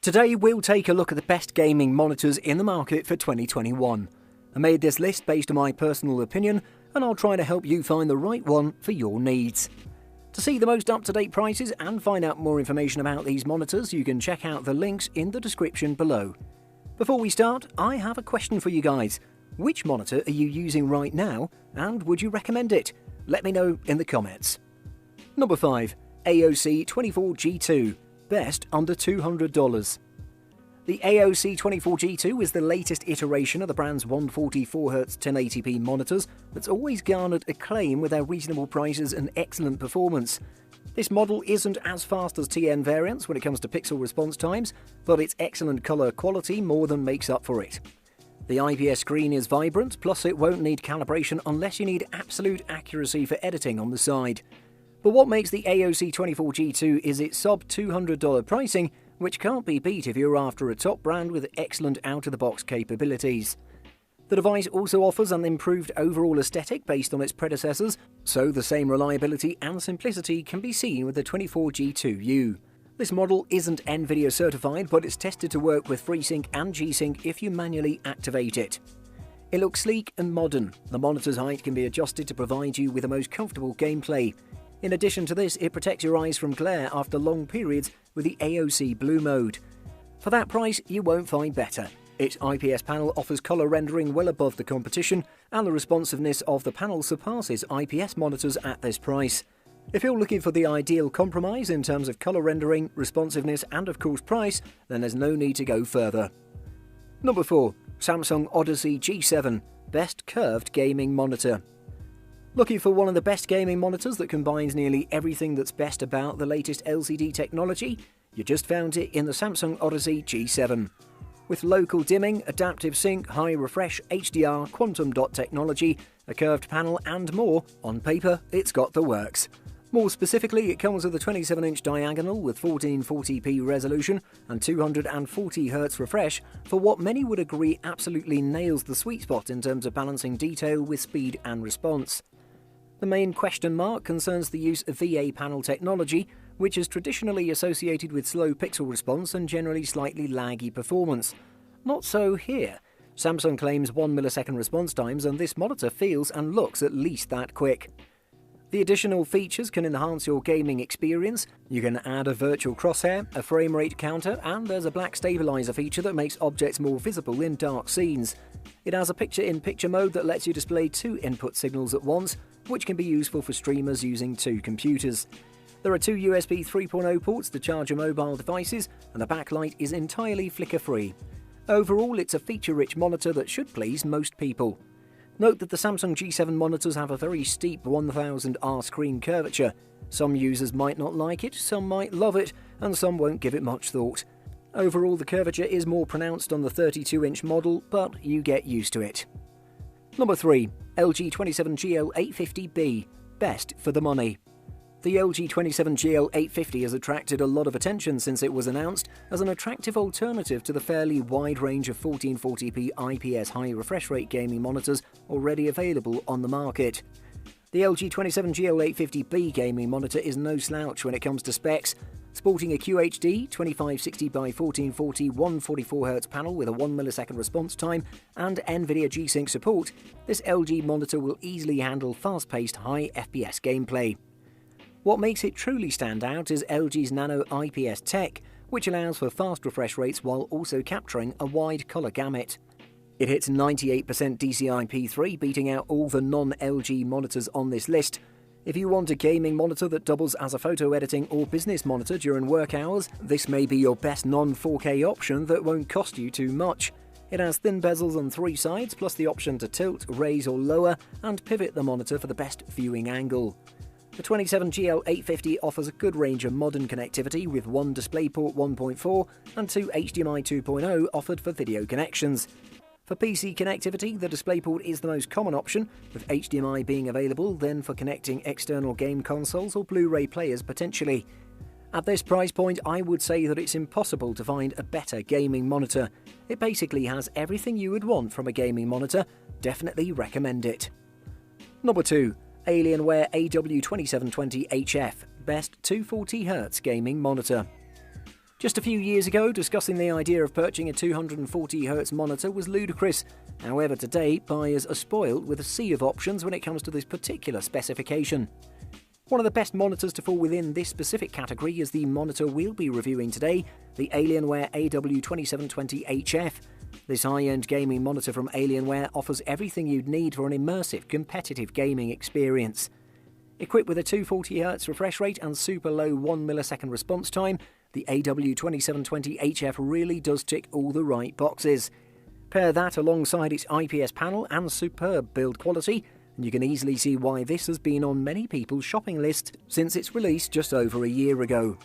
Today we'll take a look at the best gaming monitors in the market for 2021. I made this list based on my personal opinion, and I'll try to help you find the right one for your needs. To see the most up-to-date prices and find out more information about these monitors, you can check out the links in the description below. Before we start, I have a question for you guys. Which monitor are you using right now, and would you recommend it? Let me know in the comments. Number 5. AOC 24G2. Best under $200. The AOC 24G2 is the latest iteration of the brand's 144Hz 1080p monitors that's always garnered acclaim with their reasonable prices and excellent performance. This model isn't as fast as TN variants when it comes to pixel response times, but its excellent colour quality more than makes up for it. The IPS screen is vibrant, plus it won't need calibration unless you need absolute accuracy for editing on the side. But what makes the AOC 24G2 is its sub-$200 pricing, which can't be beat if you're after a top brand with excellent out-of-the-box capabilities. The device also offers an improved overall aesthetic based on its predecessors, so the same reliability and simplicity can be seen with the 24G2U. This model isn't NVIDIA certified, but it's tested to work with FreeSync and G-Sync if you manually activate it. It looks sleek and modern. The monitor's height can be adjusted to provide you with the most comfortable gameplay. In addition to this, it protects your eyes from glare after long periods with the AOC Blue mode. For that price, you won't find better. Its IPS panel offers colour rendering well above the competition, and the responsiveness of the panel surpasses IPS monitors at this price. If you're looking for the ideal compromise in terms of colour rendering, responsiveness and of course price, then there's no need to go further. Number 4. Samsung Odyssey G7. Best curved gaming monitor. Looking for one of the best gaming monitors that combines nearly everything that's best about the latest LCD technology? You just found it in the Samsung Odyssey G7. With local dimming, adaptive sync, high refresh, HDR, quantum dot technology, a curved panel and more, on paper it's got the works. More specifically, it comes with a 27-inch diagonal with 1440p resolution and 240Hz refresh for what many would agree absolutely nails the sweet spot in terms of balancing detail with speed and response. The main question mark concerns the use of VA panel technology, which is traditionally associated with slow pixel response and generally slightly laggy performance. Not so here. Samsung claims 1 millisecond response times, and this monitor feels and looks at least that quick. The additional features can enhance your gaming experience. You can add a virtual crosshair, a frame rate counter, and there's a black stabilizer feature that makes objects more visible in dark scenes. It has a picture-in-picture mode that lets you display 2 input signals at once, which can be useful for streamers using 2 computers. There are 2 USB 3.0 ports to charge your mobile devices, and the backlight is entirely flicker-free. Overall, it's a feature-rich monitor that should please most people. Note that the Samsung G7 monitors have a very steep 1000R screen curvature. Some users might not like it, some might love it, and some won't give it much thought. Overall, the curvature is more pronounced on the 32-inch model, but you get used to it. Number 3. LG 27GL850B. Best for the money. The LG 27GL850 has attracted a lot of attention since it was announced as an attractive alternative to the fairly wide range of 1440p IPS high refresh rate gaming monitors already available on the market. The LG 27GL850B gaming monitor is no slouch when it comes to specs. Sporting a QHD 2560x1440 144Hz panel with a 1 millisecond response time and NVIDIA G-Sync support, this LG monitor will easily handle fast-paced high FPS gameplay. What makes it truly stand out is LG's Nano IPS tech, which allows for fast refresh rates while also capturing a wide colour gamut. It hits 98% DCI-P3, beating out all the non-LG monitors on this list. If you want a gaming monitor that doubles as a photo editing or business monitor during work hours, this may be your best non-4K option that won't cost you too much. It has thin bezels on 3 sides, plus the option to tilt, raise or lower, and pivot the monitor for the best viewing angle. The 27GL850 offers a good range of modern connectivity with 1 DisplayPort 1.4 and 2 HDMI 2.0 offered for video connections. For PC connectivity, the DisplayPort is the most common option, with HDMI being available then for connecting external game consoles or Blu-ray players potentially. At this price point, I would say that it's impossible to find a better gaming monitor. It basically has everything you would want from a gaming monitor. Definitely recommend it. Number 2. Alienware AW2720HF, best 240Hz gaming monitor. Just a few years ago, discussing the idea of purchasing a 240Hz monitor was ludicrous. However, today, buyers are spoiled with a sea of options when it comes to this particular specification. One of the best monitors to fall within this specific category is the monitor we'll be reviewing today, the Alienware AW2720HF. This high-end gaming monitor from Alienware offers everything you'd need for an immersive, competitive gaming experience. Equipped with a 240Hz refresh rate and super low 1 millisecond response time, the AW2720HF really does tick all the right boxes. Pair that alongside its IPS panel and superb build quality, and you can easily see why this has been on many people's shopping list since its release just over a year ago.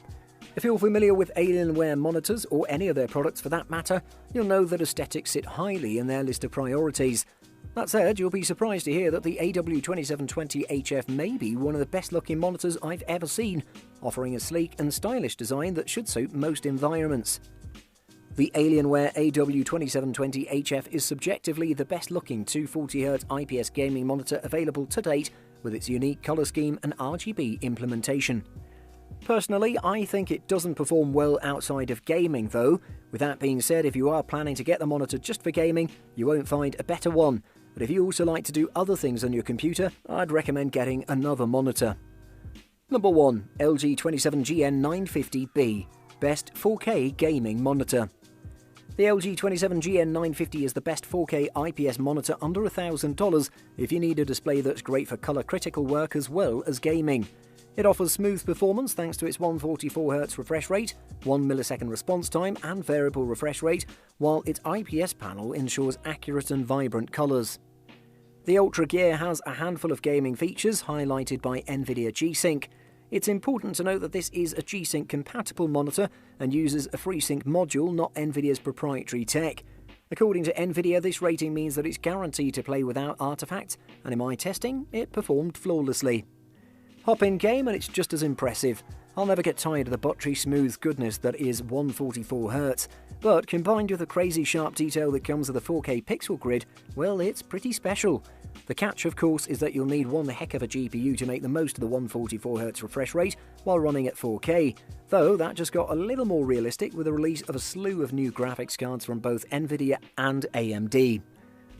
If you're familiar with Alienware monitors, or any of their products for that matter, you'll know that aesthetics sit highly in their list of priorities. That said, you'll be surprised to hear that the AW2720HF may be one of the best looking monitors I've ever seen, offering a sleek and stylish design that should suit most environments. The Alienware AW2720HF is subjectively the best looking 240Hz IPS gaming monitor available to date, with its unique colour scheme and RGB implementation. Personally, I think it doesn't perform well outside of gaming though. With that being said, if you are planning to get the monitor just for gaming, you won't find a better one. But if you also like to do other things on your computer, I'd recommend getting another monitor. Number 1. LG 27GN950B, Best 4K Gaming Monitor. The LG 27GN950 is the best 4K IPS monitor under $1,000 if you need a display that's great for colour critical work as well as gaming. It offers smooth performance thanks to its 144Hz refresh rate, 1 millisecond response time and variable refresh rate, while its IPS panel ensures accurate and vibrant colours. The Ultra Gear has a handful of gaming features highlighted by NVIDIA G-Sync. It's important to note that this is a G-Sync compatible monitor and uses a FreeSync module, not NVIDIA's proprietary tech. According to NVIDIA, this rating means that it's guaranteed to play without artifacts, and in my testing, it performed flawlessly. Hop in game and it's just as impressive. I'll never get tired of the buttery smooth goodness that is 144Hz, but combined with the crazy sharp detail that comes with the 4K pixel grid, well, it's pretty special. The catch, of course, is that you'll need one heck of a GPU to make the most of the 144Hz refresh rate while running at 4K, though that just got a little more realistic with the release of a slew of new graphics cards from both NVIDIA and AMD.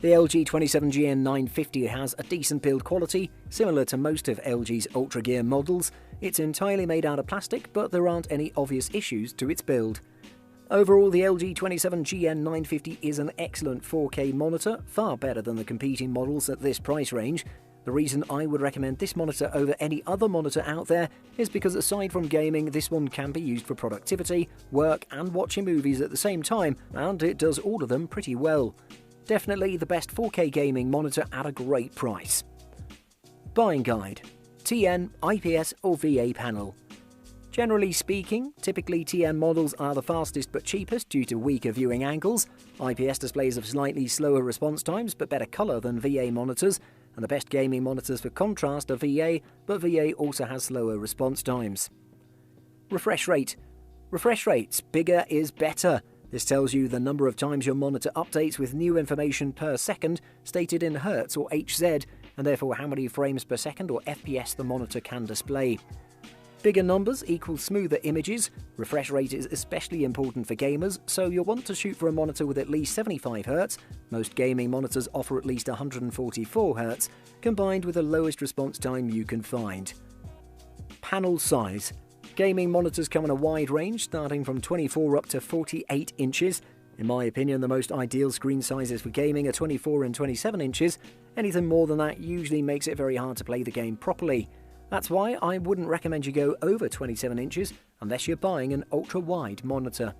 The LG 27GN950 has a decent build quality, similar to most of LG's Ultra Gear models. It's entirely made out of plastic, but there aren't any obvious issues to its build. Overall, the LG 27GN950 is an excellent 4K monitor, far better than the competing models at this price range. The reason I would recommend this monitor over any other monitor out there is because aside from gaming, this one can be used for productivity, work and watching movies at the same time, and it does all of them pretty well. Definitely the best 4K gaming monitor at a great price. Buying guide: TN, IPS or VA panel. Generally speaking, typically TN models are the fastest but cheapest due to weaker viewing angles. IPS displays have slightly slower response times but better colour than VA monitors, and the best gaming monitors for contrast are VA, but VA also has slower response times. Refresh rate. Refresh rates, bigger is better. This tells you the number of times your monitor updates with new information per second, stated in Hertz or HZ, and therefore how many frames per second or FPS the monitor can display. Bigger numbers equal smoother images. Refresh rate is especially important for gamers, so you'll want to shoot for a monitor with at least 75Hz. Most gaming monitors offer at least 144Hz, combined with the lowest response time you can find. Panel size. Gaming monitors come in a wide range, starting from 24 up to 48 inches. In my opinion, the most ideal screen sizes for gaming are 24 and 27 inches. Anything more than that usually makes it very hard to play the game properly. That's why I wouldn't recommend you go over 27 inches unless you're buying an ultra-wide monitor.